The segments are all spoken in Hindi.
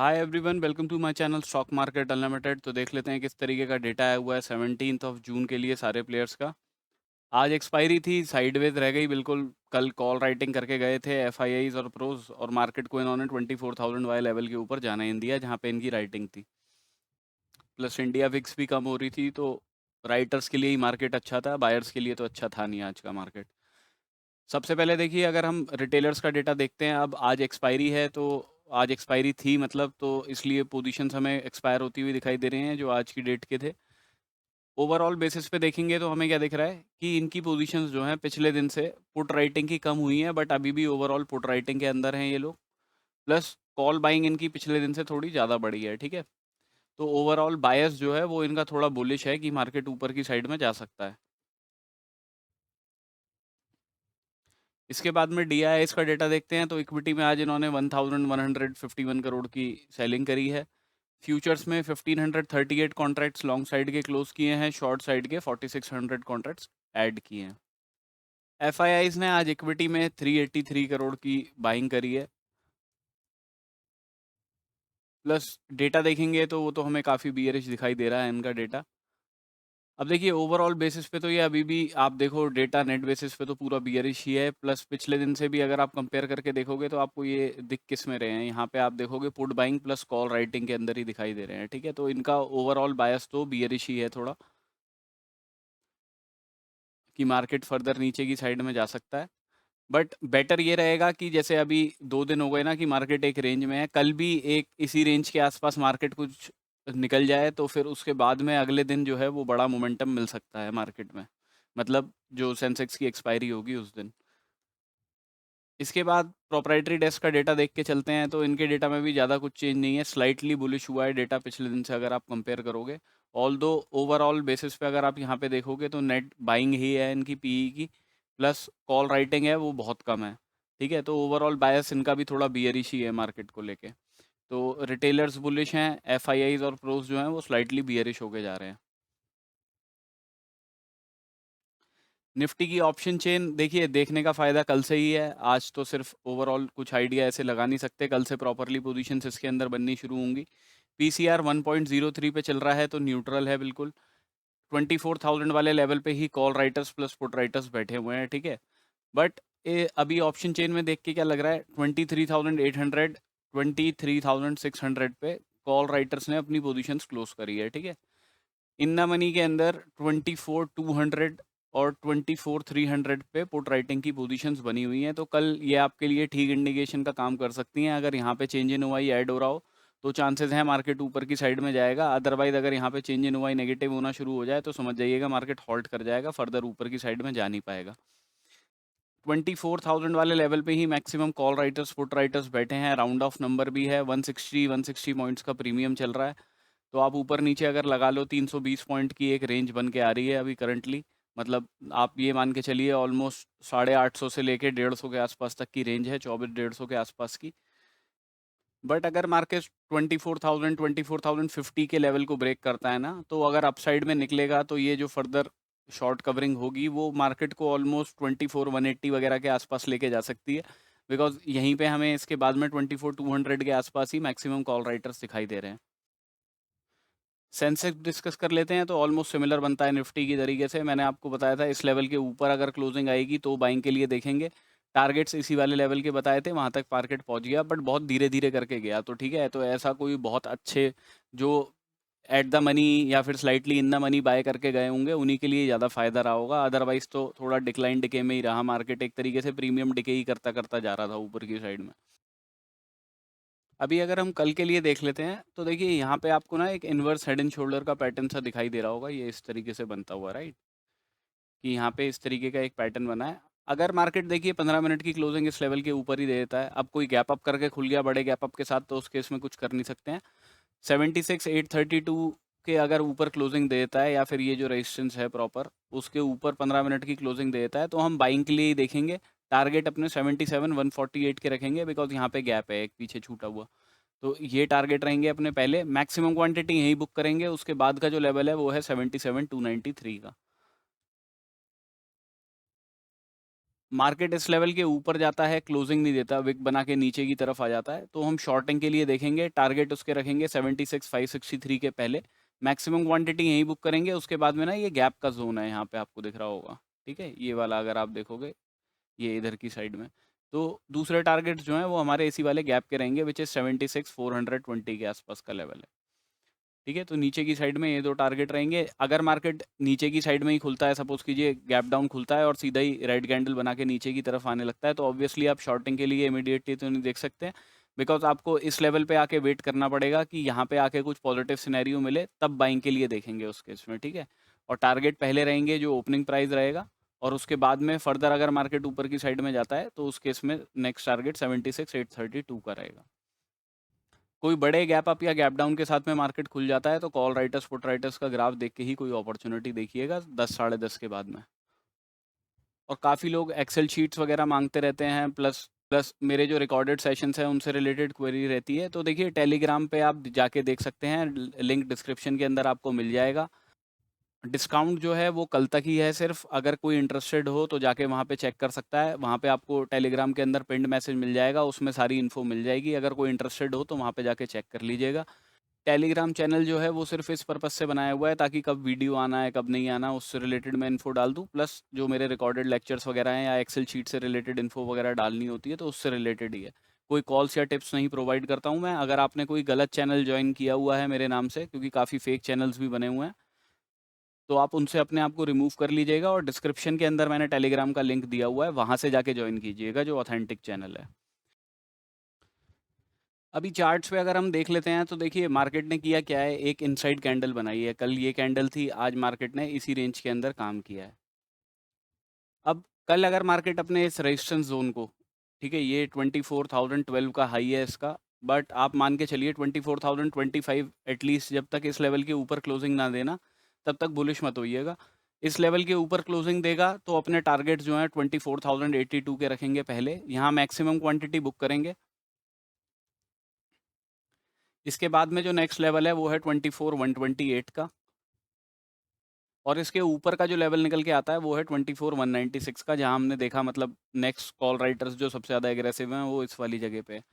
Hi everyone, welcome to my channel stock market unlimited. तो देख लेते हैं किस तरीके का डेटा आया हुआ है 17 जून के लिए सारे प्लेयर्स का। आज एक्सपायरी थी, साइडवेज रह गई बिल्कुल। कल कॉल राइटिंग करके गए थे एफआईआईज और प्रोज, और मार्केट को इन्होंने 24,000 वाले लेवल के ऊपर जाने नहीं दिया जहाँ पे इनकी राइटिंग थी। प्लस इंडिया विक्स भी कम हो रही थी, तो राइटर्स के लिए ही मार्केट अच्छा था, बायर्स के लिए तो अच्छा था नहीं आज का मार्केट। सबसे पहले देखिए, अगर हम रिटेलर्स का डेटा देखते हैं, अब आज एक्सपायरी है तो आज एक्सपायरी थी मतलब, तो इसलिए पोजीशंस हमें एक्सपायर होती हुई दिखाई दे रहे हैं जो आज की डेट के थे। ओवरऑल बेसिस पे देखेंगे तो हमें क्या दिख रहा है कि इनकी पोजीशंस जो हैं पिछले दिन से पुट राइटिंग की कम हुई हैं, बट अभी भी ओवरऑल पुट राइटिंग के अंदर हैं ये लोग। प्लस कॉल बाइंग इनकी पिछले दिन से थोड़ी ज़्यादा बढ़ी है, ठीक है। तो ओवरऑल बायस जो है वो इनका थोड़ा बुलिश है कि मार्केट ऊपर की साइड में जा सकता है। इसके बाद में डीआईएस का डेटा देखते हैं, तो इक्विटी में आज इन्होंने 1151 करोड़ की सेलिंग करी है। फ्यूचर्स में 1538 कॉन्ट्रैक्ट्स लॉन्ग साइड के क्लोज किए हैं, शॉर्ट साइड के 4600 कॉन्ट्रैक्ट्स ऐड किए हैं। एफआईआईज ने आज इक्विटी में 383 करोड़ की बाइंग करी है। प्लस डेटा देखेंगे तो वो तो हमें काफ़ी बियरिश दिखाई दे रहा है इनका डेटा। अब देखिए, ओवरऑल बेसिस पे तो ये अभी भी आप देखो डेटा नेट बेसिस पे तो पूरा बियरिश ही है। प्लस पिछले दिन से भी अगर आप कंपेयर करके देखोगे तो आपको ये दिख किस में रहे हैं, यहाँ पे आप देखोगे put buying plus call writing के अंदर ही दिखाई दे रहे हैं, ठीक है। तो इनका ओवरऑल बायस तो बियरिश ही है थोड़ा, कि मार्केट फर्दर नीचे की साइड में जा सकता है। बट बेटर ये रहेगा कि जैसे अभी 2 दिन हो गए ना कि मार्केट एक रेंज में है, कल भी एक इसी रेंज के आसपास मार्केट कुछ निकल जाए तो फिर उसके बाद में अगले दिन जो है वो बड़ा मोमेंटम मिल सकता है मार्केट में, मतलब जो सेंसेक्स की एक्सपायरी होगी उस दिन। इसके बाद प्रोप्राइटरी डेस्क का डेटा देख के चलते हैं, तो इनके डेटा में भी ज़्यादा कुछ चेंज नहीं है, स्लाइटली बुलिश हुआ है डेटा पिछले दिन से अगर आप कंपेयर करोगे। ऑल दो ओवरऑल बेसिस पे अगर आप यहाँ पे देखोगे तो नेट बाइंग ही है इनकी पीई की, प्लस कॉल राइटिंग है वो बहुत कम है, ठीक है। तो ओवरऑल बायस इनका भी थोड़ा बियरिश ही है मार्केट को लेके। तो रिटेलर्स बुलिश हैं, एफआईआईज और प्रोज जो हैं वो स्लाइटली बियरिश होके जा रहे हैं। निफ्टी की ऑप्शन चेन देखिए, देखने का फ़ायदा कल से ही है, आज तो सिर्फ ओवरऑल कुछ आइडिया ऐसे लगा नहीं सकते, कल से प्रॉपरली पोजीशंस इसके अंदर बननी शुरू होंगी। पीसीआर 1.03 पे चल रहा है तो न्यूट्रल है बिल्कुल। 24,000 वाले लेवल पे ही call writers plus put writers बैठे हुए हैं, ठीक है। बट अभी ऑप्शन चेन में देख के क्या लग रहा है, 23,800 23,600 पे कॉल राइटर्स ने अपनी पोजीशंस क्लोज करी है, ठीक है। इन्ना मनी के अंदर 24,200 और 24,300 पे पुट राइटिंग की पोजीशंस बनी हुई हैं, तो कल ये आपके लिए ठीक इंडिकेशन का काम कर सकती हैं। अगर यहाँ पे चेंज इन ओवाई ऐड हो रहा हो तो चांसेस हैं मार्केट ऊपर की साइड में जाएगा, अदरवाइज अगर यहाँ पे चेंज इन ओवाई नेगेटिव होना शुरू हो जाए तो समझ जाइएगा मार्केट हॉल्ट कर जाएगा, फर्दर ऊपर की साइड में जा नहीं पाएगा। 24,000 वाले लेवल पे ही maximum call writers put writers बैठे हैं, राउंड ऑफ नंबर भी है, 160 पॉइंट्स का प्रीमियम चल रहा है। तो आप ऊपर नीचे अगर लगा लो 320 पॉइंट की एक रेंज बन के आ रही है अभी करंटली, मतलब आप ये मान के चलिए ऑलमोस्ट 850 से लेके 150 के आसपास तक की रेंज है, 2400 के आसपास की। बट अगर मार्केट 24,000 के लेवल को ब्रेक करता है ना, तो अगर अपसाइड में निकलेगा तो ये जो फर्दर शॉर्ट कवरिंग होगी वो मार्केट को ऑलमोस्ट 24,180 वगैरह के आसपास लेके जा सकती है, बिकॉज यहीं पे हमें इसके बाद में 24,200 के आसपास ही मैक्सिमम कॉल राइटर्स दिखाई दे रहे हैं। सेंसेक्स डिस्कस कर लेते हैं, तो ऑलमोस्ट सिमिलर बनता है निफ्टी की तरीके से। मैंने आपको बताया था इस लेवल के ऊपर अगर क्लोजिंग आएगी तो बाइंग के लिए देखेंगे। टारगेट्स इसी वाले लेवल के बताए थे, वहाँ तक मार्केट पहुँच गया, बट बहुत धीरे धीरे करके गया, तो ठीक है। तो ऐसा कोई बहुत अच्छे जो एट द मनी या फिर slightly in the money by करके गए होंगे उन्हीं के लिए ज़्यादा फायदा रहा होगा, अदरवाइज तो थोड़ा डिक्लाइन डिके में ही रहा मार्केट, एक तरीके से प्रीमियम डिके ही करता करता जा रहा था ऊपर की साइड में। अभी अगर हम कल के लिए देख लेते हैं, तो देखिए यहाँ पे आपको ना एक इन्वर्स हेड एंड शोल्डर का पैटर्न सा दिखाई दे रहा होगा, ये इस तरीके से बनता हुआ, राइट। कि यहाँ पे इस तरीके का एक पैटर्न बना है। अगर मार्केट देखिए 15 मिनट की क्लोजिंग इस लेवल के ऊपर ही दे देता है, अब कोई गैप अप करके खुल गया बड़े गैप अप के साथ, तो उस केस में कुछ कर नहीं सकते हैं। 76,832 के अगर ऊपर क्लोजिंग दे देता है, या फिर ये जो रेजिस्टेंस है प्रॉपर उसके ऊपर 15 मिनट की क्लोजिंग दे देता है, तो हम बाइंग के लिए ही देखेंगे। टारगेट अपने 77,148 के रखेंगे, बिकॉज यहाँ पे गैप है एक पीछे छूटा हुआ। तो ये टारगेट रहेंगे अपने पहले, मैक्सिमम क्वांटिटी यहीं बुक करेंगे, उसके बाद का जो लेवल है वो है 77,293 का। मार्केट इस लेवल के ऊपर जाता है, क्लोजिंग नहीं देता, विक बना के नीचे की तरफ आ जाता है, तो हम शॉर्टिंग के लिए देखेंगे, टारगेट उसके रखेंगे 76,563 के पहले, मैक्सिमम क्वांटिटी यहीं बुक करेंगे। उसके बाद में ना ये गैप का जोन है, यहाँ पे आपको दिख रहा होगा, ठीक है, ये वाला अगर आप देखोगे, ये इधर की साइड में, तो दूसरे टारगेट जो हैं वो हमारे इसी वाले गैप के रहेंगे, विच इज 76,420 के आसपास का लेवल है। ठीक है, तो नीचे की साइड में ये दो टारगेट रहेंगे। अगर मार्केट नीचे की साइड में ही खुलता है, सपोज कीजिए गैप डाउन खुलता है और सीधा ही रेड कैंडल बना के नीचे की तरफ आने लगता है, तो ऑब्वियसली आप शॉर्टिंग के लिए इमीडिएटली तो नहीं देख सकते, बिकॉज आपको इस लेवल पे आके वेट करना पड़ेगा कि यहाँ पे आके कुछ पॉजिटिव सिनेरियो मिले, तब बाइंग के लिए देखेंगे उस केस में, ठीक है। और टारगेट पहले रहेंगे जो ओपनिंग प्राइस रहेगा, और उसके बाद में फर्दर अगर मार्केट ऊपर की साइड में जाता है तो उस केस में नेक्स्ट टारगेट 76,832 का रहेगा। कोई बड़े गैप अप या गैप डाउन के साथ में मार्केट खुल जाता है तो कॉल राइटर्स पुट राइटर्स का ग्राफ देख के ही कोई अपॉर्चुनिटी देखिएगा 10 साढ़े 10 के बाद में। और काफ़ी लोग एक्सेल शीट्स वगैरह मांगते रहते हैं, प्लस प्लस मेरे जो रिकॉर्डेड सेशंस हैं उनसे रिलेटेड क्वेरी रहती है, तो देखिए टेलीग्राम पे आप जाके देख सकते हैं, लिंक डिस्क्रिप्शन के अंदर आपको मिल जाएगा। डिस्काउंट जो है वो कल तक ही है सिर्फ, अगर कोई इंटरेस्टेड हो तो जाके वहाँ पे चेक कर सकता है, वहाँ पे आपको टेलीग्राम के अंदर पिंड मैसेज मिल जाएगा, उसमें सारी इन्फो मिल जाएगी, अगर कोई इंटरेस्टेड हो तो वहाँ पे जाके चेक कर लीजिएगा। टेलीग्राम चैनल जो है वो सिर्फ इस पर्पस से बनाया हुआ है ताकि कब वीडियो आना है कब नहीं आना उससे रिलेटेड मैं इन्फो डाल दूँ, प्लस जो मेरे रिकॉर्डेड लेक्चर्स वगैरह हैं या एक्सेल शीट से रिलेटेड इन्फो वगैरह डालनी होती है तो उससे रिलेटेड ही है। कोई कॉल्स या टिप्स नहीं प्रोवाइड करता हूँ मैं। अगर आपने कोई गलत चैनल ज्वाइन किया हुआ है मेरे नाम से, क्योंकि काफ़ी फेक चैनल्स भी बने हुए हैं, तो आप उनसे अपने आप को रिमूव कर लीजिएगा, और डिस्क्रिप्शन के अंदर मैंने टेलीग्राम का लिंक दिया हुआ है, वहाँ से जाके ज्वाइन कीजिएगा जो ऑथेंटिक चैनल है। अभी चार्ट्स पे अगर हम देख लेते हैं तो देखिए मार्केट ने किया क्या है, एक इनसाइड कैंडल बनाई है, कल ये कैंडल थी, आज मार्केट ने इसी रेंज के अंदर काम किया है। अब कल अगर मार्केट अपने इस रेजिस्टेंस जोन को, ठीक है, ये 24,012 का हाई है इसका, बट आप मान के चलिए 24,025 एटलीस्ट जब तक इस लेवल के ऊपर क्लोजिंग ना देना तब तक बुलिश मत होइएगा। इस लेवल के ऊपर क्लोजिंग देगा तो अपने टारगेट जो हैं 24,082 के रखेंगे पहले, यहाँ मैक्सिमम क्वांटिटी बुक करेंगे। इसके बाद में जो नेक्स्ट लेवल है वो है 24,128 का, और इसके ऊपर का जो लेवल निकल के आता है वो है 24,196 का, जहां हमने देखा मतलब नेक्स्ट कॉल राइटर्स जो सबसे ज़्यादा एग्रेसिव हैं वो इस वाली जगह पे है।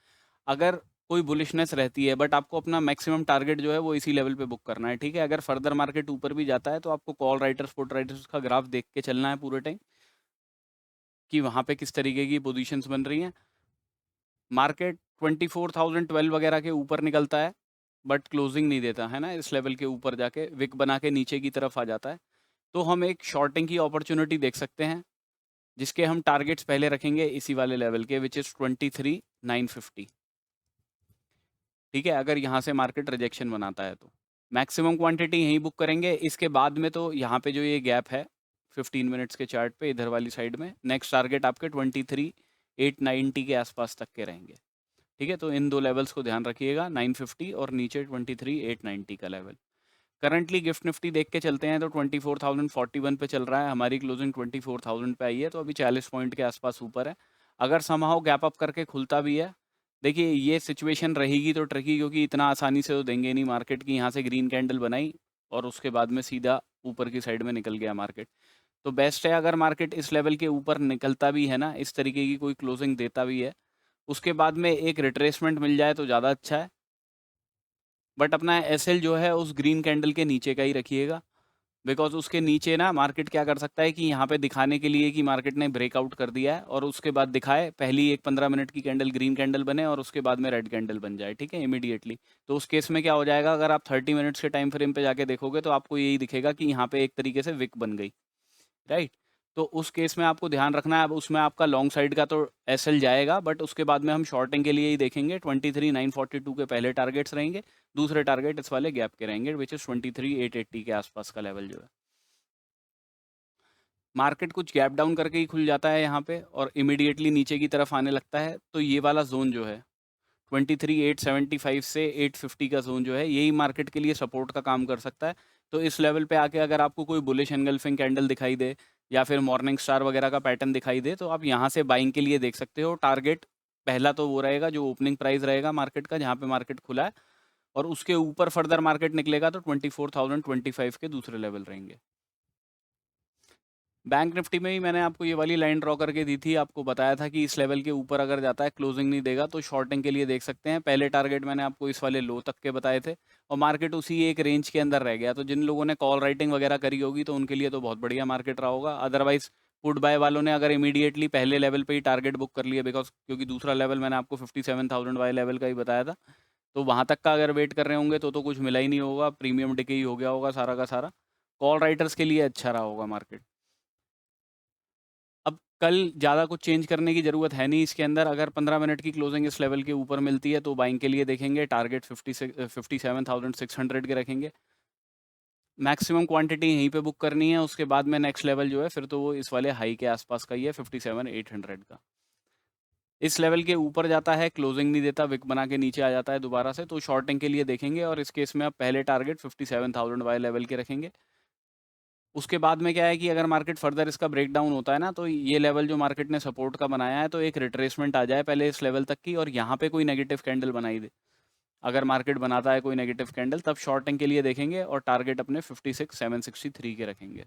अगर कोई बुलिशनेस रहती है, बट आपको अपना मैक्सिमम टारगेट जो है वो इसी लेवल पे बुक करना है, ठीक है। अगर फर्दर मार्केट ऊपर भी जाता है तो आपको कॉल राइटर्स पुट राइटर्स का ग्राफ देख के चलना है पूरे टाइम कि वहाँ पे किस तरीके की पोजीशंस बन रही हैं। मार्केट 24,012 वगैरह के ऊपर निकलता है बट क्लोजिंग नहीं देता है ना, इस लेवल के ऊपर जाके विक बना के नीचे की तरफ आ जाता है, तो हम एक शॉर्टिंग की अपॉर्चुनिटी देख सकते हैं, जिसके हम टारगेट्स पहले रखेंगे इसी वाले लेवल के, विच इज़ 23,950। ठीक है, अगर यहाँ से मार्केट रिजेक्शन बनाता है तो मैक्सिमम क्वांटिटी यहीं बुक करेंगे। इसके बाद में तो यहाँ पे जो ये गैप है 15 मिनट्स के चार्ट पे इधर वाली साइड में, नेक्स्ट टारगेट आपके 23,890 के आसपास तक के रहेंगे। ठीक है, तो इन दो लेवल्स को ध्यान रखिएगा, 950 और नीचे 23,890 का लेवल। करंटली गिफ्ट निफ्टी देख के चलते हैं तो 24,041 पे चल रहा है, हमारी क्लोजिंग 24,000 पे आई है, तो अभी 40 पॉइंट के आसपास ऊपर है। अगर समहाउ गैप अप करके खुलता भी है, देखिए ये सिचुएशन रहेगी तो ट्रिकी, क्योंकि इतना आसानी से तो देंगे नहीं मार्केट की, यहाँ से ग्रीन कैंडल बनाई और उसके बाद में सीधा ऊपर की साइड में निकल गया मार्केट। तो बेस्ट है अगर मार्केट इस लेवल के ऊपर निकलता भी है ना, इस तरीके की कोई क्लोजिंग देता भी है, उसके बाद में एक रिट्रेसमेंट मिल जाए तो ज़्यादा अच्छा है। बट अपना एसएल जो है उस ग्रीन कैंडल के नीचे का ही रखिएगा, बिकॉज उसके नीचे ना मार्केट क्या कर सकता है कि यहाँ पे दिखाने के लिए कि मार्केट ने ब्रेकआउट कर दिया है, और उसके बाद दिखाए पहली एक 15 मिनट की कैंडल ग्रीन कैंडल बने और उसके बाद में रेड कैंडल बन जाए, ठीक है, इमीडिएटली। तो उस केस में क्या हो जाएगा, अगर आप 30 मिनट्स के टाइम फ्रेम पे जाके देखोगे तो आपको यही दिखेगा कि यहाँ पे एक तरीके से विक बन गई, राइट। तो उस केस में आपको ध्यान रखना है, अब उसमें आपका लॉन्ग साइड का तो एसएल जाएगा, बट उसके बाद में हम शॉर्टिंग के लिए ही देखेंगे, 23,942 के पहले टारगेट्स रहेंगे, दूसरे टारगेट इस वाले गैप के रहेंगे, विच इज 23,880 के आसपास का लेवल जो है। मार्केट कुछ गैप डाउन करके ही खुल जाता है यहाँ पे और इमीडिएटली नीचे की तरफ आने लगता है, तो ये वाला जोन जो है 23,875 से 850 का जोन जो है, यही मार्केट के लिए सपोर्ट का काम कर सकता है। तो इस लेवल पे आके अगर आपको कोई बुलिश एंगल्फिंग कैंडल दिखाई दे या फिर मॉर्निंग स्टार वगैरह का पैटर्न दिखाई दे, तो आप यहाँ से बाइंग के लिए देख सकते हो। टारगेट पहला तो वो रहेगा जो ओपनिंग प्राइस रहेगा मार्केट का, जहाँ पे मार्केट खुला है, और उसके ऊपर फर्दर मार्केट निकलेगा तो 24,025 के दूसरे लेवल रहेंगे। बैंक निफ्टी में ही मैंने आपको ये वाली लाइन ड्रॉ करके दी थी, आपको बताया था कि इस लेवल के ऊपर अगर जाता है, क्लोजिंग नहीं देगा तो शॉर्टिंग के लिए देख सकते हैं। पहले टारगेट मैंने आपको इस वाले लो तक के बताए थे और मार्केट उसी एक रेंज के अंदर रह गया। तो जिन लोगों ने कॉल राइटिंग वगैरह करी होगी तो उनके लिए तो बहुत बढ़िया मार्केट रहा होगा। अदरवाइज पुट बाय वालों ने अगर इमीडिएटली पहले लेवल पे ही टारगेट बुक कर लिया, बिकॉज क्योंकि दूसरा लेवल मैंने आपको 57,000 वाले लेवल का ही बताया था, तो वहाँ तक का अगर वेट कर रहे होंगे तो कुछ मिला ही नहीं होगा, प्रीमियम डिके ही हो गया होगा सारा का सारा। कॉल राइटर्स के लिए अच्छा रहा होगा मार्केट। अब कल ज़्यादा कुछ चेंज करने की ज़रूरत है नहीं इसके अंदर। अगर 15 मिनट की क्लोजिंग इस लेवल के ऊपर मिलती है तो बाइंग के लिए देखेंगे, टारगेट 57,600 के रखेंगे। मैक्सिमम क्वांटिटी यहीं पे बुक करनी है, उसके बाद में नेक्स्ट लेवल जो है फिर तो वो इस वाले हाई के आसपास का ही है, 57,800 का। इस लेवल के ऊपर जाता है, क्लोजिंग नहीं देता, विक बना के नीचे आ जाता है दोबारा से, तो शॉर्टिंग के लिए देखेंगे और इस केस में आप पहले टारगेट 57,000 वाले लेवल के रखेंगे। उसके बाद में क्या है कि अगर मार्केट फर्दर इसका ब्रेकडाउन होता है ना, तो ये लेवल जो मार्केट ने सपोर्ट का बनाया है, तो एक रिट्रेसमेंट आ जाए पहले इस लेवल तक की और यहाँ पे कोई नेगेटिव कैंडल बनाई दे। अगर मार्केट बनाता है कोई नेगेटिव कैंडल, तब शॉर्टिंग के लिए देखेंगे और टारगेट अपने 56,763 के रखेंगे।